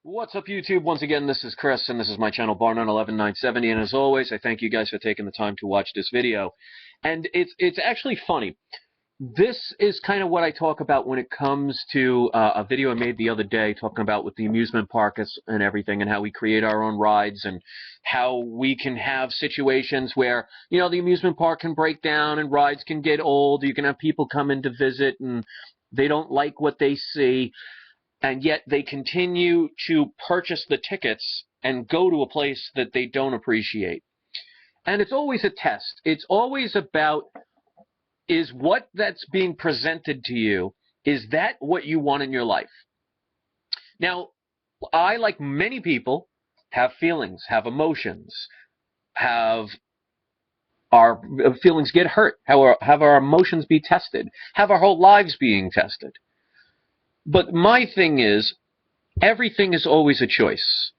What's up, YouTube? Once again, this is Chris, and this is my channel, Barnum11970, and as always, I thank you guys for taking the time to watch this video. And it's actually funny. This is kind of what I talk about when it comes to a video I made the other day talking about with the amusement parks and everything, and how we create our own rides, and how we can have situations where, you know, the amusement park can break down and rides can get old. You can have people come in to visit and they don't like what they see, and yet they continue to purchase the tickets and go to a place that they don't appreciate. And it's always a test. It's always about, is what that's being presented to you, is that what you want in your life? Now, I, like many people, have feelings, have emotions, have our feelings get hurt, have our emotions be tested, have our whole lives being tested. But my thing is, everything is always a choice.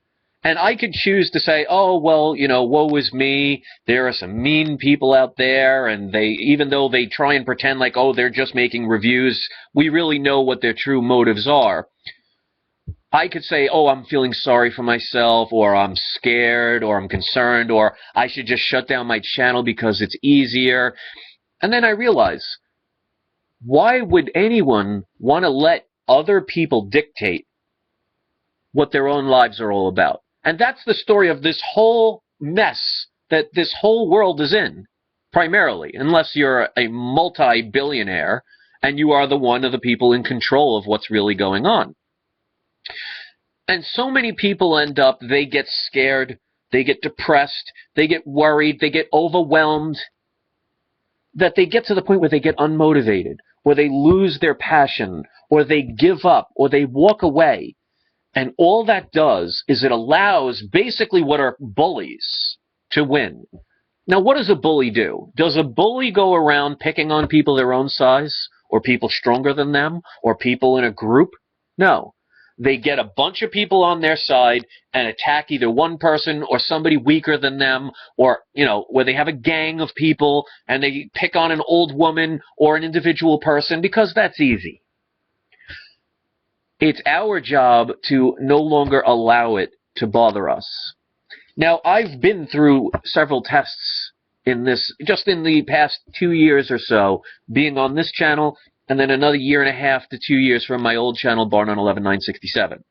And I could choose to say, oh, well, you know, woe is me. There are some mean people out there, and they, even though they try and pretend like, oh, they're just making reviews, we really know what their true motives are. I could say, oh, I'm feeling sorry for myself, or I'm scared, or I'm concerned, or I should just shut down my channel because it's easier. And then I realize, why would anyone want to let other people dictate what their own lives are all about? And that's the story of this whole mess that this whole world is in, primarily, unless you're a multi-billionaire and you are the one of the people in control of what's really going on. And so many people end up, they get scared, they get depressed, they get worried, they get overwhelmed, that they get to the point where they get unmotivated, or they lose their passion, or they give up, or they walk away. And all that does is it allows basically what are bullies to win. Now, what does a bully do? Does a bully go around picking on people their own size, or people stronger than them, or people in a group? No. They get a bunch of people on their side and attack either one person or somebody weaker than them, or, you know, where they have a gang of people and they pick on an old woman or an individual person because that's easy. It's our job to no longer allow it to bother us. Now, I've been through several tests in this, just in the past 2 years or so, being on this channel, and then another 1.5 to 2 years from my old channel, Barnum11967.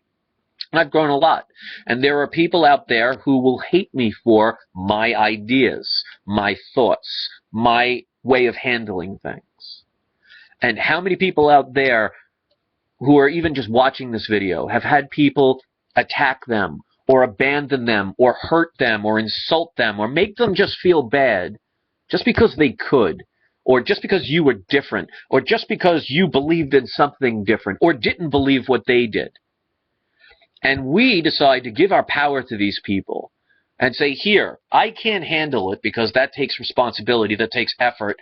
I've grown a lot. And there are people out there who will hate me for my ideas, my thoughts, my way of handling things. And how many people out there who are even just watching this video have had people attack them, or abandon them, or hurt them, or insult them, or make them just feel bad just because they could, or just because you were different, or just because you believed in something different, or didn't believe what they did. And we decide to give our power to these people and say, here, I can't handle it because that takes responsibility, that takes effort.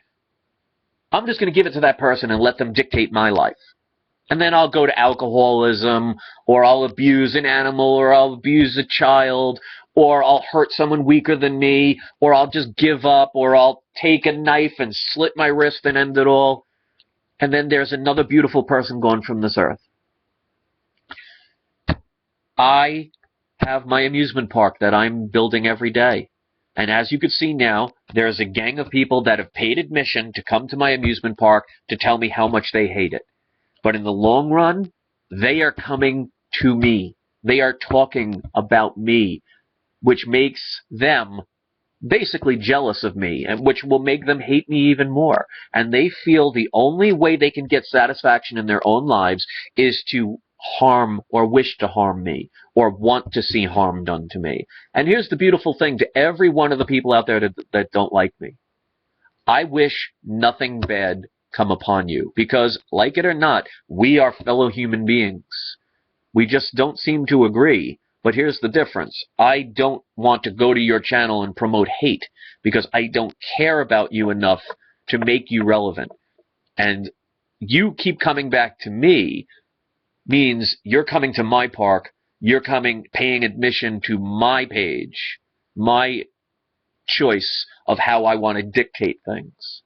I'm just going to give it to that person and let them dictate my life. And then I'll go to alcoholism, or I'll abuse an animal, or I'll abuse a child, or I'll hurt someone weaker than me, or I'll just give up, or I'll take a knife and slit my wrist and end it all. And then there's another beautiful person gone from this earth. I have my amusement park that I'm building every day. And as you can see now, there's a gang of people that have paid admission to come to my amusement park to tell me how much they hate it. But in the long run, they are coming to me. They are talking about me, which makes them basically jealous of me, and which will make them hate me even more. And they feel the only way they can get satisfaction in their own lives is to harm, or wish to harm me, or want to see harm done to me. And here's the beautiful thing to every one of the people out there that don't like me. I wish nothing bad come upon you, because, like it or not, we are fellow human beings. We just don't seem to agree. But here's the difference. I don't want to go to your channel and promote hate, because I don't care about you enough to make you relevant. And you keep coming back to me means you're coming to my park, you're paying admission to my page, my choice of how I want to dictate things.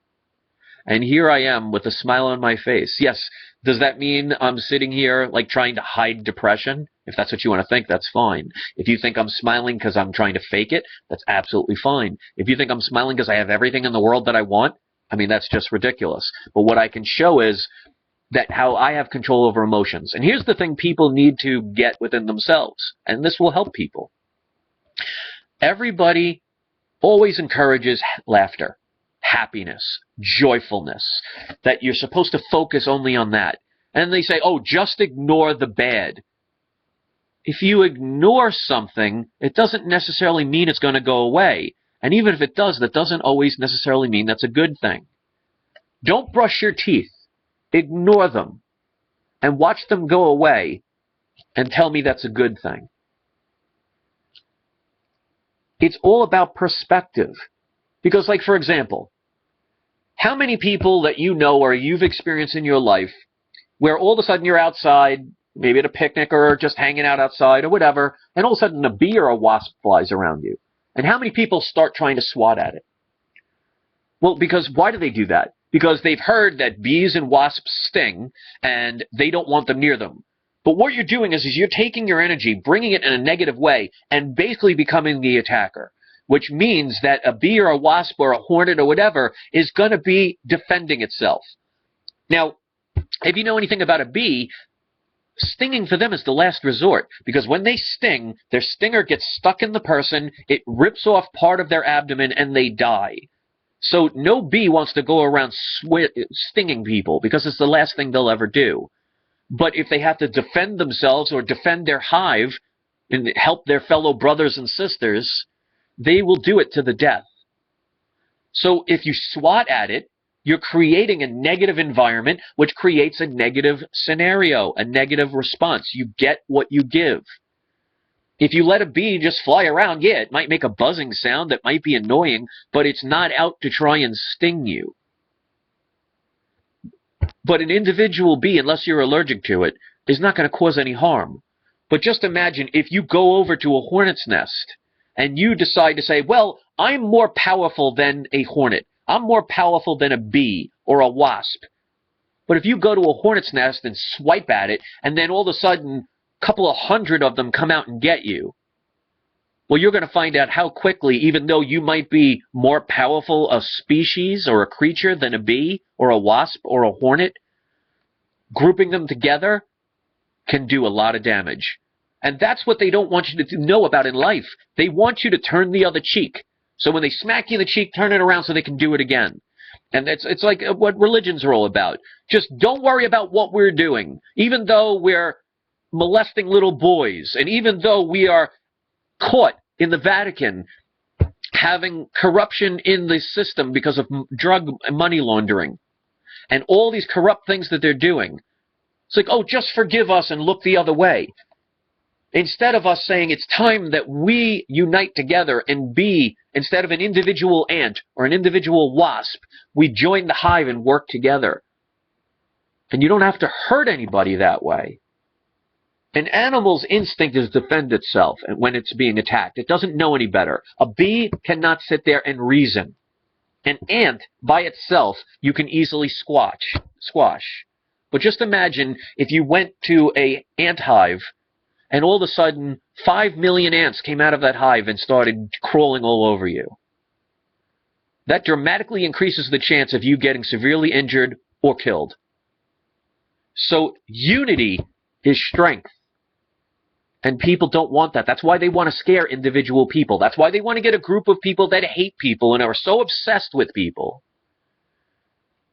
And here I am with a smile on my face. Yes, Does that mean I'm sitting here like trying to hide depression? If that's what you want to think, that's fine. If you think I'm smiling because I'm trying to fake it, that's absolutely fine. If you think I'm smiling because I have everything in the world that I want, I mean, that's just ridiculous. But what I can show is that how I have control over emotions. And here's the thing people need to get within themselves, and this will help people. Everybody always encourages laughter, happiness, joyfulness, that you're supposed to focus only on that. And they say, oh, just ignore the bad. If you ignore something, it doesn't necessarily mean it's going to go away. And even if it does, that doesn't always necessarily mean that's a good thing. Don't brush your teeth. Ignore them. And watch them go away and tell me that's a good thing. It's all about perspective. Because, like, for example, how many people that you know or you've experienced in your life where all of a sudden you're outside, maybe at a picnic or just hanging out outside or whatever, and all of a sudden a bee or a wasp flies around you? And how many people start trying to swat at it? Well, because why do they do that? Because they've heard that bees and wasps sting, and they don't want them near them. But what you're doing is you're taking your energy, bringing it in a negative way, and basically becoming the attacker, which means that a bee or a wasp or a hornet or whatever is going to be defending itself. Now, if you know anything about a bee, stinging for them is the last resort, because when they sting, their stinger gets stuck in the person, it rips off part of their abdomen, and they die. So no bee wants to go around stinging people, because it's the last thing they'll ever do. But if they have to defend themselves or defend their hive and help their fellow brothers and sisters, they will do it to the death. So if you swat at it, you're creating a negative environment, which creates a negative scenario, a negative response. You get what you give. If you let a bee just fly around, yeah, it might make a buzzing sound that might be annoying, but it's not out to try and sting you. But an individual bee, unless you're allergic to it, is not going to cause any harm. But just imagine if you go over to a hornet's nest and you decide to say, well, I'm more powerful than a hornet. I'm more powerful than a bee or a wasp. But if you go to a hornet's nest and swipe at it, and then all of a sudden a couple of hundred of them come out and get you, well, you're going to find out how quickly, even though you might be more powerful a species or a creature than a bee or a wasp or a hornet, grouping them together can do a lot of damage. And that's what they don't want you to know about in life. They want you to turn the other cheek. So when they smack you in the cheek, turn it around so they can do it again. And it's like what religions are all about. Just don't worry about what we're doing. Even though we're molesting little boys, and even though we are caught in the Vatican having corruption in the system because of drug and money laundering and all these corrupt things that they're doing, it's like, oh, just forgive us and look the other way. Instead of us saying it's time that we unite together and be, instead of an individual ant or an individual wasp, we join the hive and work together. And you don't have to hurt anybody that way. An animal's instinct is to defend itself when it's being attacked. It doesn't know any better. A bee cannot sit there and reason. An ant, by itself, you can easily squash. But just imagine if you went to an ant hive and all of a sudden 5 million ants came out of that hive and started crawling all over you. That dramatically increases the chance of you getting severely injured or killed. So unity is strength. And people don't want that. That's why they want to scare individual people. That's why they want to get a group of people that hate people and are so obsessed with people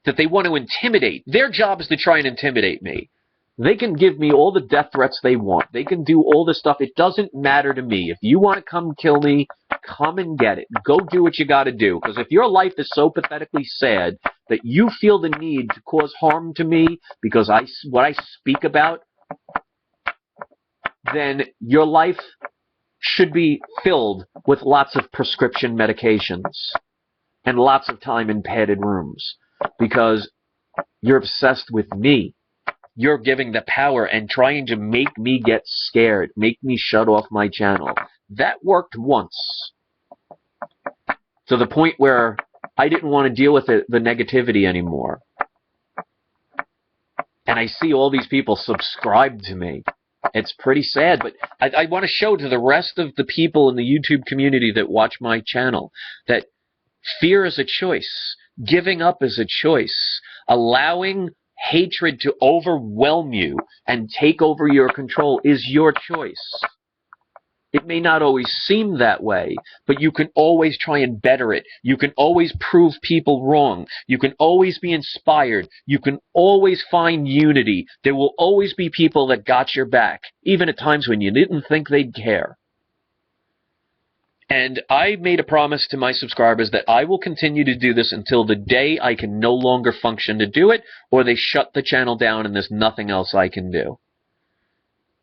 that they want to intimidate. Their job is to try and intimidate me. They can give me all the death threats they want. They can do all this stuff. It doesn't matter to me. If you want to come kill me, come and get it. Go do what you got to do. Because if your life is so pathetically sad that you feel the need to cause harm to me because what I speak about, then your life should be filled with lots of prescription medications and lots of time in padded rooms, because you're obsessed with me. You're giving the power and trying to make me get scared, make me shut off my channel. That worked once, to the point where I didn't want to deal with the negativity anymore. And I see all these people subscribe to me. It's pretty sad, but I want to show to the rest of the people in the YouTube community that watch my channel that fear is a choice. Giving up is a choice. Allowing hatred to overwhelm you and take over your control is your choice. It may not always seem that way, but you can always try and better it. You can always prove people wrong. You can always be inspired. You can always find unity. There will always be people that got your back, even at times when you didn't think they'd care. And I made a promise to my subscribers that I will continue to do this until the day I can no longer function to do it, or they shut the channel down and there's nothing else I can do.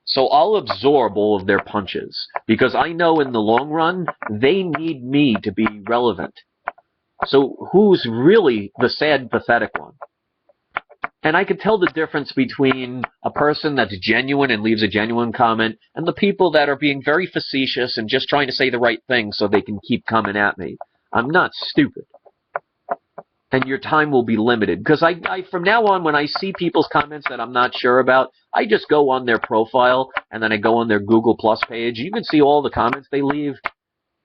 So I'll absorb all of their punches, because I know in the long run, they need me to be relevant. So who's really the sad, pathetic one? And I could tell the difference between a person that's genuine and leaves a genuine comment and the people that are being very facetious and just trying to say the right thing so they can keep coming at me. I'm not stupid. And your time will be limited. Because I from now on, when I see people's comments that I'm not sure about, I just go on their profile, and then I go on their Google Plus page. You can see all the comments they leave.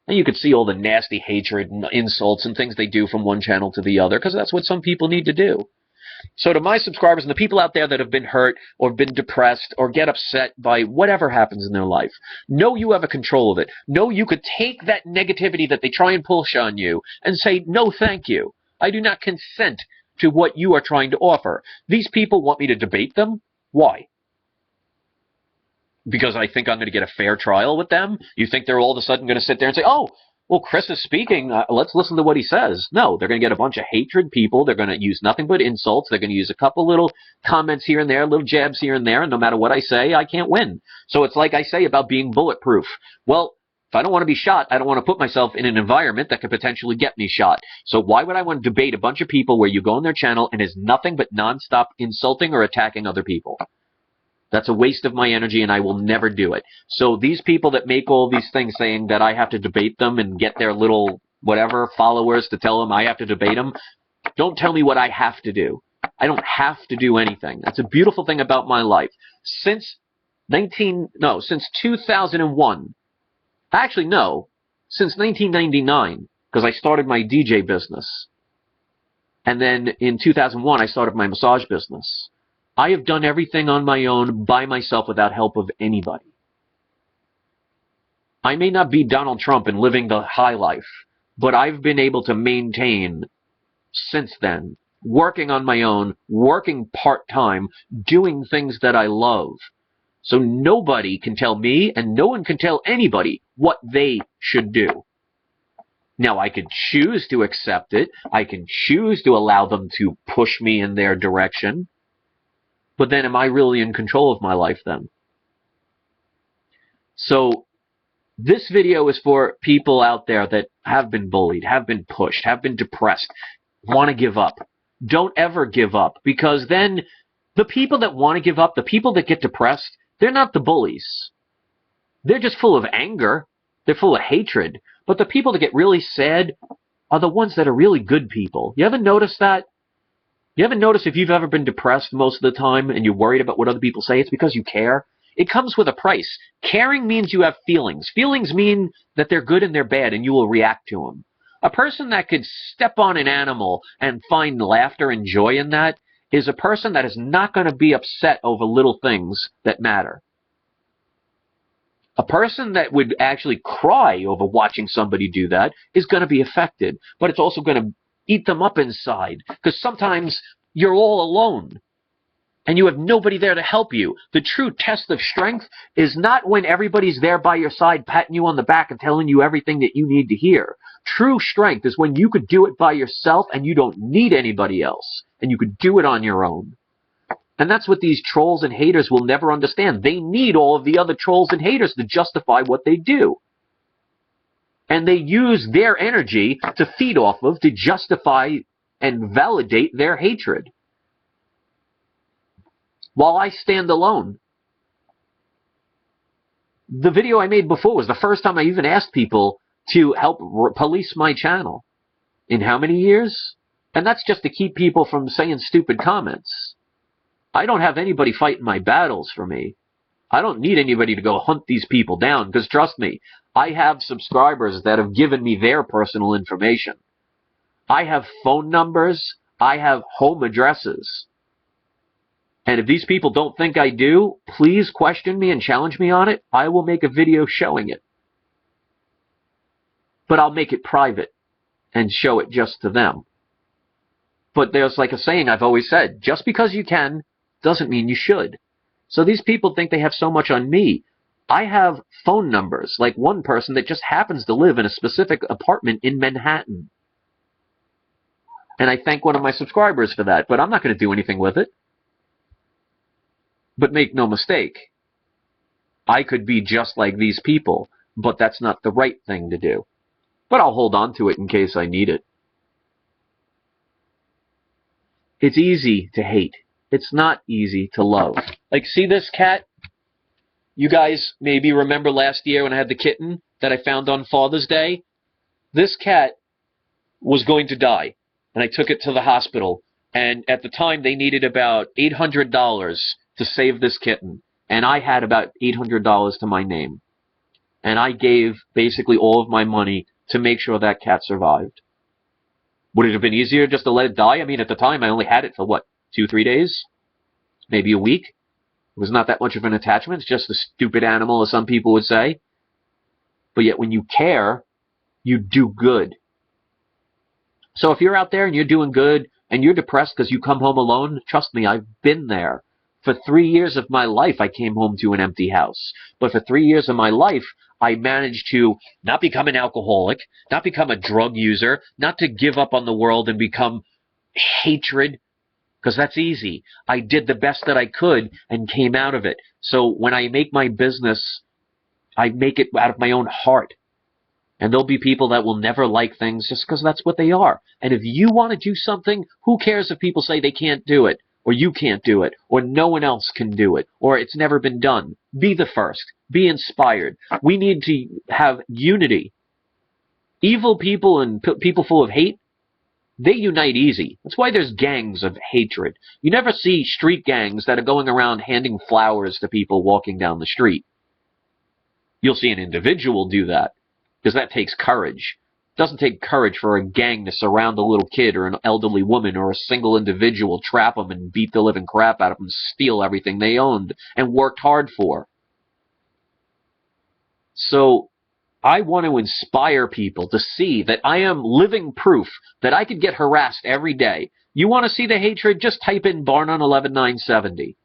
And you can see all the nasty hatred and insults and things they do from one channel to the other, because that's what some people need to do. So to my subscribers and the people out there that have been hurt or been depressed or get upset by whatever happens in their life, know you have a control of it. Know you could take that negativity that they try and push on you and say, no, thank you. I do not consent to what you are trying to offer. These people want me to debate them. Why? Because I think I'm going to get a fair trial with them? You think they're all of a sudden going to sit there and say, oh, well, Chris is speaking, let's listen to what he says. No, they're going to get a bunch of hatred people. They're going to use nothing but insults. They're going to use a couple little comments here and there, little jabs here and there, and no matter what I say, I can't win. So it's like I say about being bulletproof. Well, if I don't want to be shot, I don't want to put myself in an environment that could potentially get me shot. So why would I want to debate a bunch of people where you go on their channel and is nothing but nonstop insulting or attacking other people? That's a waste of my energy, and I will never do it. So these people that make all these things saying that I have to debate them and get their little whatever followers to tell them I have to debate them, don't tell me what I have to do. I don't have to do anything. That's a beautiful thing about my life. Since 2001, actually no, since 1999, because I started my DJ business. And then in 2001, I started my massage business. I have done everything on my own, by myself, without help of anybody. I may not be Donald Trump and living the high life, but I've been able to maintain, since then, working on my own, working part-time, doing things that I love. So nobody can tell me, and no one can tell anybody, what they should do. Now, I could choose to accept it. I can choose to allow them to push me in their direction. But then am I really in control of my life then? So this video is for people out there that have been bullied, have been pushed, have been depressed, want to give up. Don't ever give up, because then the people that want to give up, the people that get depressed, they're not the bullies. They're just full of anger. They're full of hatred. But the people that get really sad are the ones that are really good people. You ever notice that? You ever notice if you've ever been depressed most of the time and you're worried about what other people say, it's because you care? It comes with a price. Caring means you have feelings. Feelings mean that they're good and they're bad, and you will react to them. A person that could step on an animal and find laughter and joy in that is a person that is not going to be upset over little things that matter. A person that would actually cry over watching somebody do that is going to be affected, but it's also going to eat them up inside, because sometimes you're all alone and you have nobody there to help you. The true test of strength is not when everybody's there by your side patting you on the back and telling you everything that you need to hear. True strength is when you could do it by yourself and you don't need anybody else, and you could do it on your own. And that's what these trolls and haters will never understand. They need all of the other trolls and haters to justify what they do. And they use their energy to feed off of, to justify and validate their hatred. While I stand alone. The video I made before was the first time I even asked people to help police my channel. In how many years? And that's just to keep people from saying stupid comments. I don't have anybody fighting my battles for me. I don't need anybody to go hunt these people down, because trust me, I have subscribers that have given me their personal information. I have phone numbers. I have home addresses. And if these people don't think I do, please question me and challenge me on it. I will make a video showing it. But I'll make it private and show it just to them. But there's like a saying I've always said, just because you can doesn't mean you should. So these people think they have so much on me. I have phone numbers, like one person that just happens to live in a specific apartment in Manhattan. And I thank one of my subscribers for that, but I'm not going to do anything with it. But make no mistake, I could be just like these people, but that's not the right thing to do. But I'll hold on to it in case I need it. It's easy to hate. It's not easy to love. Like, see this cat? You guys maybe remember last year when I had the kitten that I found on Father's Day? This cat was going to die, and I took it to the hospital. And at the time, they needed about $800 to save this kitten. And I had about $800 to my name. And I gave basically all of my money to make sure that cat survived. Would it have been easier just to let it die? I mean, at the time, I only had it for, what, 2-3 days? Maybe a week? It was not that much of an attachment. It's just a stupid animal, as some people would say. But yet, when you care, you do good. So if you're out there and you're doing good, and you're depressed because you come home alone, trust me, I've been there. For 3 years of my life, I came home to an empty house. But for 3 years of my life, I managed to not become an alcoholic, not become a drug user, not to give up on the world and become hatred, because that's easy. I did the best that I could and came out of it. So when I make my business, I make it out of my own heart. And there'll be people that will never like things just because that's what they are. And if you want to do something, who cares if people say they can't do it, or you can't do it, or no one else can do it, or it's never been done? Be the first. Be inspired. We need to have unity. Evil people and people full of hate, they unite easy. That's why there's gangs of hatred. You never see street gangs that are going around handing flowers to people walking down the street. You'll see an individual do that, because that takes courage. It doesn't take courage for a gang to surround a little kid or an elderly woman or a single individual, trap them and beat the living crap out of them, steal everything they owned and worked hard for. So I want to inspire people to see that I am living proof that I could get harassed every day. You want to see the hatred? Just type in Barnon 11970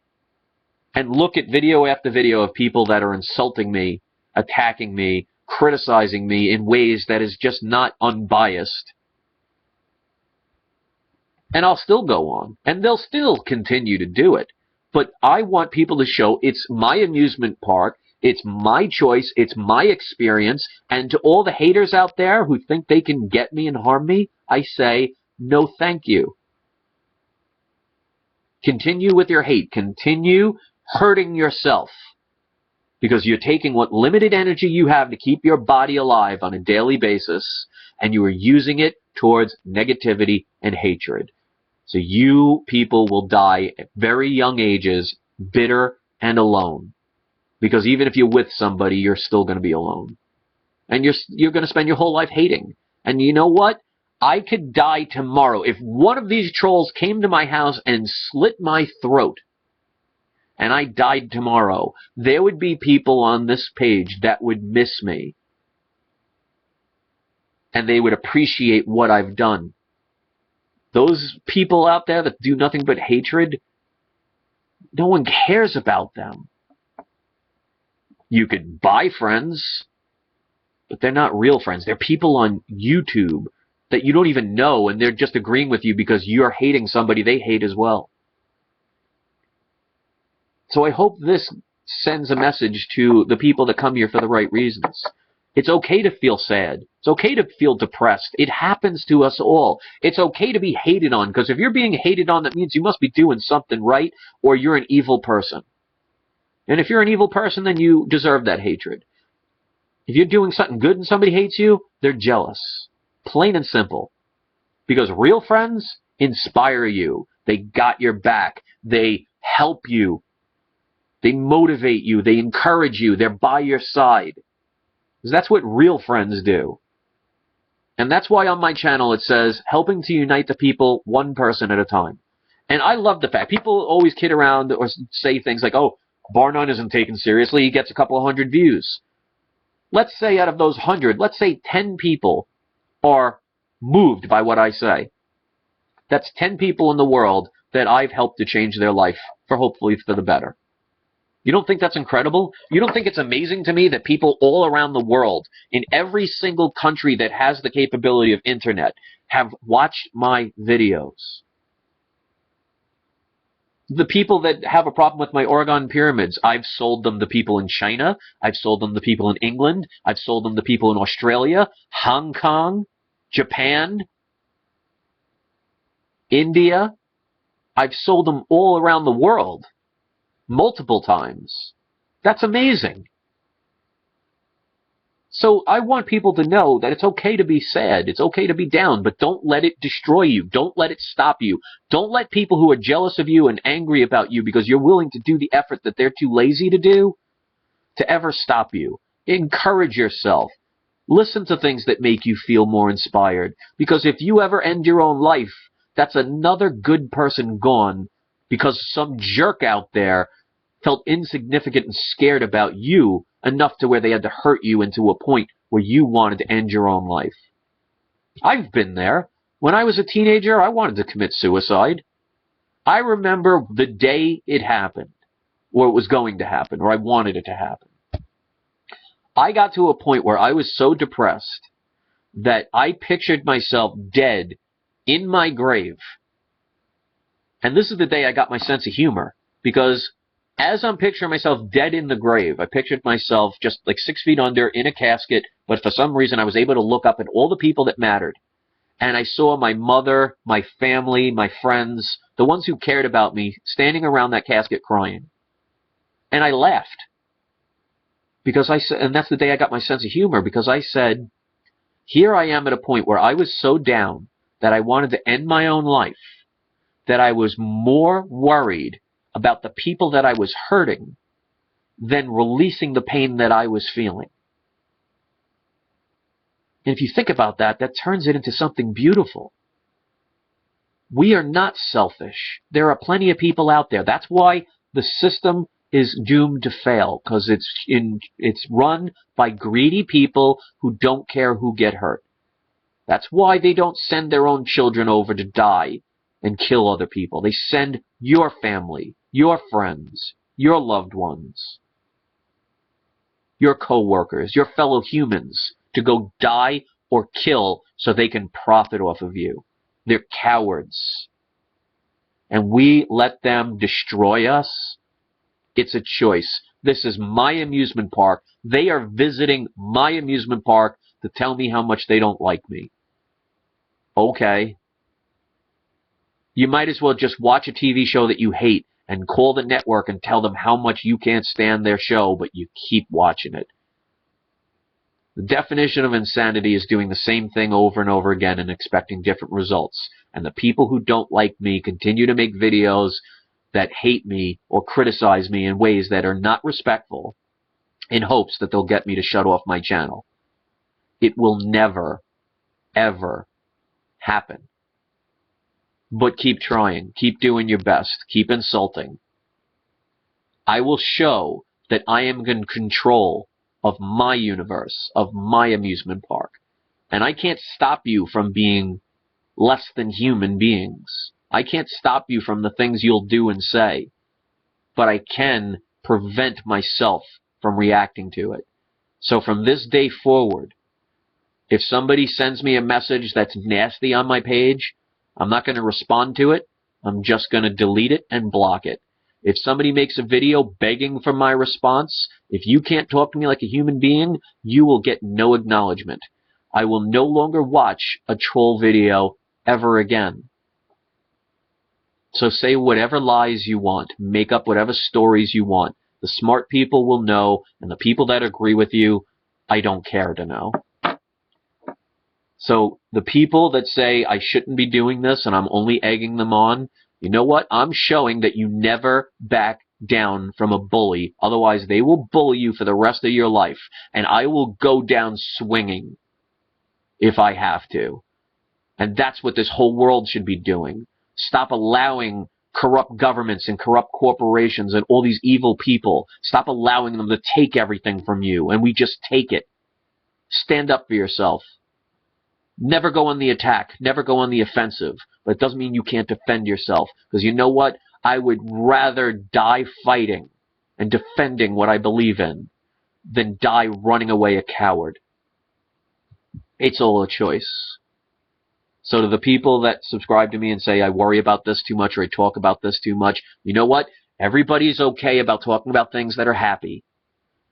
and look at video after video of people that are insulting me, attacking me, criticizing me in ways that is just not unbiased. And I'll still go on. And they'll still continue to do it. But I want people to show it's my amusement park, it's my choice, it's my experience, and to all the haters out there who think they can get me and harm me, I say, no thank you. Continue with your hate. Continue hurting yourself. Because you're taking what limited energy you have to keep your body alive on a daily basis, and you are using it towards negativity and hatred. So you people will die at very young ages, bitter and alone. Because even if you're with somebody, you're still going to be alone. And you're going to spend your whole life hating. And you know what? I could die tomorrow. If one of these trolls came to my house and slit my throat, and I died tomorrow, there would be people on this page that would miss me. And they would appreciate what I've done. Those people out there that do nothing but hatred, no one cares about them. You could buy friends, but they're not real friends. They're people on YouTube that you don't even know, and they're just agreeing with you because you're hating somebody they hate as well. So I hope this sends a message to the people that come here for the right reasons. It's okay to feel sad. It's okay to feel depressed. It happens to us all. It's okay to be hated on, because if you're being hated on, that means you must be doing something right, or you're an evil person. And if you're an evil person, then you deserve that hatred. If you're doing something good and somebody hates you, they're jealous. Plain and simple. Because real friends inspire you. They got your back. They help you. They motivate you. They encourage you. They're by your side. Because that's what real friends do. And that's why on my channel it says, helping to unite the people one person at a time. And I love the fact, people always kid around or say things like, oh, Bar None isn't taken seriously, he gets a couple of hundred views. Let's say out of those 100, let's say 10 people are moved by what I say. That's 10 people in the world that I've helped to change their life, hopefully for the better. You don't think that's incredible? You don't think it's amazing to me that people all around the world, in every single country that has the capability of internet, have watched my videos? The people that have a problem with my Oregon pyramids, I've sold them to people in China, I've sold them to people in England, I've sold them to people in Australia, Hong Kong, Japan, India. I've sold them all around the world. Multiple times. That's amazing. So I want people to know that it's okay to be sad. It's okay to be down, but don't let it destroy you. Don't let it stop you. Don't let people who are jealous of you and angry about you because you're willing to do the effort that they're too lazy to do to ever stop you. Encourage yourself. Listen to things that make you feel more inspired. Because if you ever end your own life, that's another good person gone because some jerk out there felt insignificant and scared about you enough to where they had to hurt you into a point where you wanted to end your own life. I've been there. When I was a teenager, I wanted to commit suicide. I remember the day it happened, or it was going to happen, or I wanted it to happen. I got to a point where I was so depressed that I pictured myself dead in my grave. And this is the day I got my sense of humor, because as I'm picturing myself dead in the grave, I pictured myself just like 6 feet under in a casket, but for some reason I was able to look up at all the people that mattered. And I saw my mother, my family, my friends, the ones who cared about me, standing around that casket crying. And I laughed. Because I said, and that's the day I got my sense of humor, because I said, here I am at a point where I was so down that I wanted to end my own life, that I was more worried about the people that I was hurting than releasing the pain that I was feeling. And if you think about that, that turns it into something beautiful. We are not selfish. There are plenty of people out there. That's why the system is doomed to fail, because it's run by greedy people who don't care who get hurt. That's why they don't send their own children over to die and kill other people. They send your family, your friends, your loved ones, your co-workers, your fellow humans to go die or kill so they can profit off of you. They're cowards. And we let them destroy us. It's a choice. This is my amusement park. They are visiting my amusement park to tell me how much they don't like me. Okay. You might as well just watch a TV show that you hate and call the network and tell them how much you can't stand their show, but you keep watching it. The definition of insanity is doing the same thing over and over again and expecting different results. And the people who don't like me continue to make videos that hate me or criticize me in ways that are not respectful in hopes that they'll get me to shut off my channel. It will never, ever happen. But keep trying. Keep doing your best. Keep insulting. I will show that I am in control of my universe, of my amusement park. And I can't stop you from being less than human beings. I can't stop you from the things you'll do and say. But I can prevent myself from reacting to it. So from this day forward, if somebody sends me a message that's nasty on my page, I'm not going to respond to it. I'm just going to delete it and block it. If somebody makes a video begging for my response, if you can't talk to me like a human being, you will get no acknowledgement. I will no longer watch a troll video ever again. So say whatever lies you want. Make up whatever stories you want. The smart people will know, and the people that agree with you, I don't care to know. So the people that say I shouldn't be doing this and I'm only egging them on, You know what? I'm showing that you never back down from a bully. Otherwise, they will bully you for the rest of your life. And I will go down swinging if I have to. And that's what this whole world should be doing. Stop allowing corrupt governments and corrupt corporations and all these evil people. Stop allowing them to take everything from you, and we just take it. Stand up for yourself. Never go on the attack. Never go on the offensive. But it doesn't mean you can't defend yourself. Because you know what? I would rather die fighting and defending what I believe in than die running away a coward. It's all a choice. So to the people that subscribe to me and say I worry about this too much or I talk about this too much, you know what? Everybody's okay about talking about things that are happy.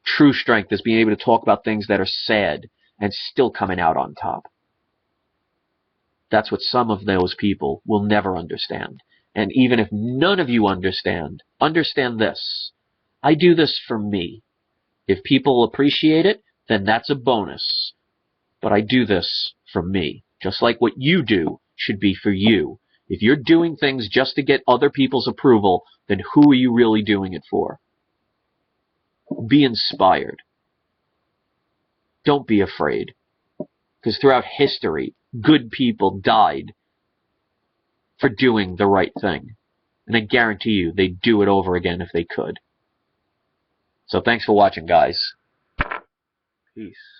True strength is being able to talk about things that are sad and still coming out on top. That's what some of those people will never understand. And even if none of you understand this. I do this for me. If people appreciate it, then that's a bonus. But I do this for me. Just like what you do should be for you. If you're doing things just to get other people's approval, then who are you really doing it for? Be inspired. Don't be afraid. Because throughout history, good people died for doing the right thing. And I guarantee you they'd do it over again if they could. So thanks for watching, guys. Peace.